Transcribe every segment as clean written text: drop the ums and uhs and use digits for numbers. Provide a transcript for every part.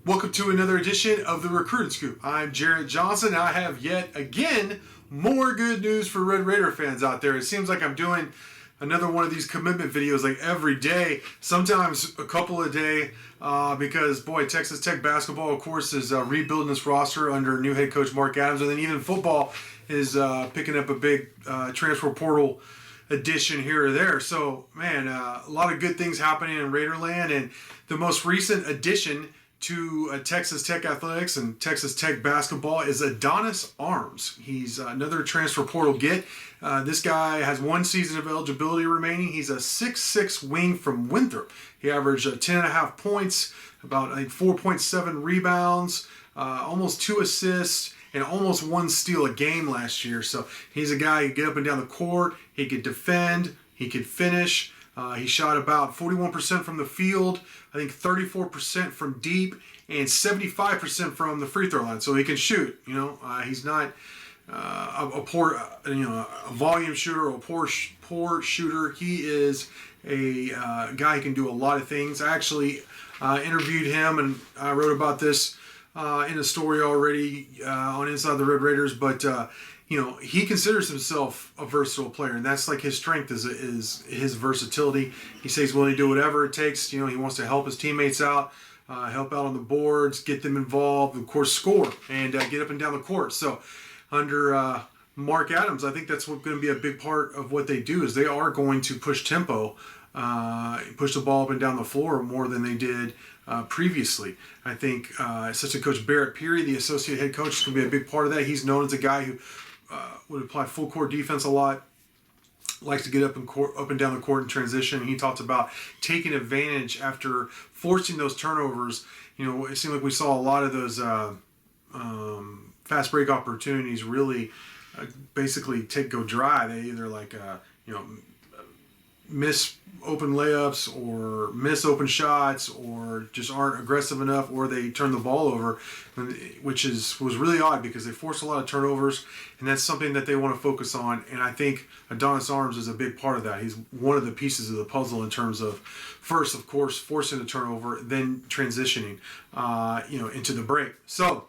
Welcome to another edition of the Recruiting Scoop. I'm Jarret Johnson. I have yet again more good news for Red Raider fans out there. It seems like I'm doing another one of these commitment videos like every day, sometimes a couple a day, because boy, Texas Tech basketball, of course, is rebuilding this roster under new head coach Mark Adams, and then even football is picking up a big transfer portal addition here or there. So, man, a lot of good things happening in Raiderland, and the most recent addition to Texas Tech athletics and Texas Tech basketball is Adonis Arms. He's another transfer portal get. This guy has 1 season of eligibility remaining. He's a 6'6" wing from Winthrop. He averaged 10.5 points, about 4.7 rebounds, almost 2 assists, and almost 1 steal a game last year. So he's a guy who could get up and down the court. He could defend. He could finish. He shot about 41% from the field, I think 34% from deep, and 75% from the free throw line. So he can shoot. He's not a poor, a volume shooter or a poor shooter. He is a guy who can do a lot of things. I actually interviewed him, and I wrote about this in a story already on Inside the Red Raiders, but he considers himself a versatile player, and that's like his strength is his versatility. He says he's willing to do whatever it takes. He wants to help his teammates out, help out on the boards, get them involved, of course, score and get up and down the court. So under Mark Adams, I think that's going to be a big part of what they do is they are going to push tempo, push the ball up and down the floor more than they did previously. I think assistant coach Barrett Peary, the associate head coach, is going to be a big part of that. He's known as a guy who would apply full court defense a lot, likes to get up and down the court in transition. He talks about taking advantage after forcing those turnovers. It seemed like we saw a lot of those fast break opportunities really basically go dry. They either miss open layups or miss open shots or just aren't aggressive enough, or they turn the ball over, which was really odd because they forced a lot of turnovers, and that's something that they want to focus on. And I think Adonis Arms is a big part of that. He's one of the pieces of the puzzle in terms of, first, of course, forcing the turnover, then transitioning into the break. So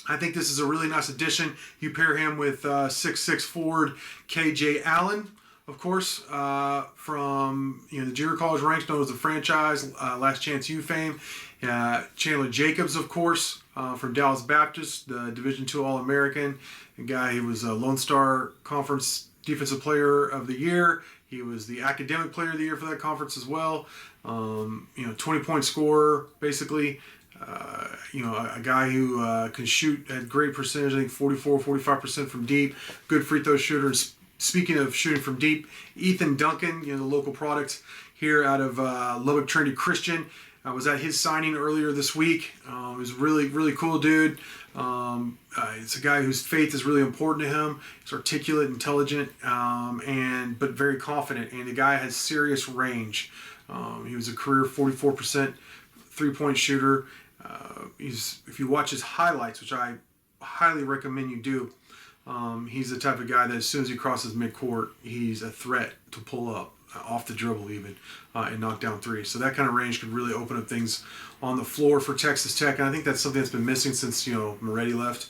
I think this is a really nice addition. You pair him with 6'6" forward KJ Allen, of course, from the junior college ranks, known as the franchise, Last Chance U fame. Chandler Jacobs, of course, from Dallas Baptist, the Division II All-American, a guy who was a Lone Star Conference Defensive Player of the Year. He was the Academic Player of the Year for that conference as well. 20-point scorer, basically. A guy who can shoot at great percentage, I think 44-45% from deep, good free throw shooter. Speaking of shooting from deep, Ethan Duncan, the local product here out of Lubbock Trinity Christian. I was at his signing earlier this week. He's a really, really cool dude. It's a guy whose faith is really important to him. He's articulate, intelligent, but very confident. And the guy has serious range. He was a career 44% three-point shooter. If you watch his highlights, which I highly recommend you do, he's the type of guy that as soon as he crosses midcourt, he's a threat to pull up, off the dribble even, and knock down threes. So that kind of range could really open up things on the floor for Texas Tech, and I think that's something that's been missing since Moretti left.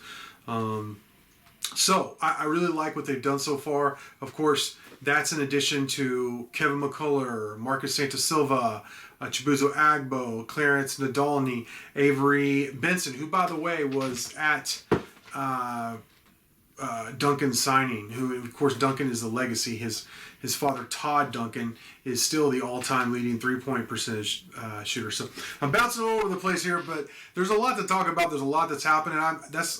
So I really like what they've done so far. Of course, that's in addition to Kevin McCullough, Marcus Santasilva, Chibuzo Agbo, Clarence Nadolny, Avery Benson, who, by the way, was at Duncan's signing, who, of course, Duncan is the legacy. His father, Todd Duncan, is still the all-time leading three-point percentage shooter. So I'm bouncing all over the place here, but there's a lot to talk about. There's a lot that's happening. I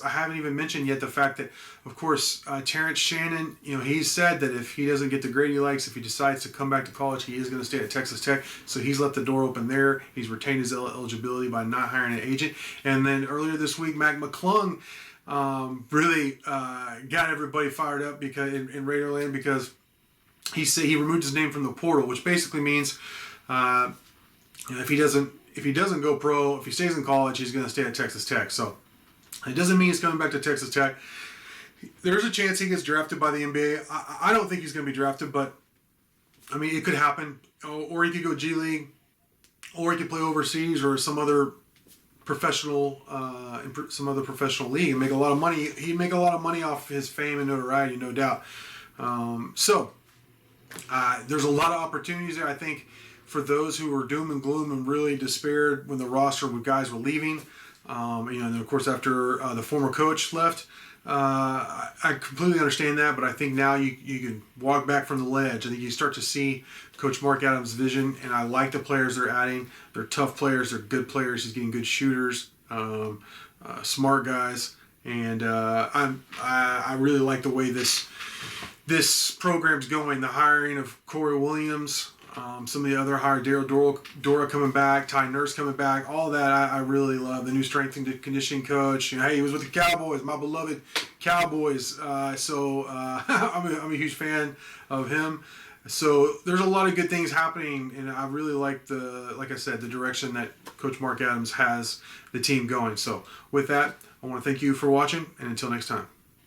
haven't even mentioned yet the fact that, of course, Terrence Shannon, he said that if he doesn't get the grade he likes, if he decides to come back to college, he is going to stay at Texas Tech. So he's left the door open there. He's retained his eligibility by not hiring an agent. And then earlier this week, Mac McClung really got everybody fired up because in Raiderland, because he said he removed his name from the portal, which basically means if he doesn't go pro, if he stays in college, he's going to stay at Texas Tech. So it doesn't mean he's coming back to Texas Tech. There's a chance he gets drafted by the NBA. I don't think he's going to be drafted, but I mean, it could happen. Or he could go G League, or he could play overseas or some other professional, in some other professional league and make a lot of money. He'd make a lot of money off his fame and notoriety, no doubt. There's a lot of opportunities there. I think for those who were doom and gloom and really despaired when the roster with guys were leaving, and of course after the former coach left, I completely understand that. But I think now you can walk back from the ledge. I think you start to see Coach Mark Adams' vision, and I like the players they're adding. They're tough players. They're good players. He's getting good shooters, smart guys, and I really like the way this program's going. The hiring of Corey Williams, some of the other hire, Daryl Dora coming back, Ty Nurse coming back, all that I really love. The new strength and conditioning coach. Hey, he was with the Cowboys, my beloved Cowboys. So I'm a huge fan of him. So there's a lot of good things happening, and I really like like I said, the direction that Coach Mark Adams has the team going. So with that, I want to thank you for watching, and until next time.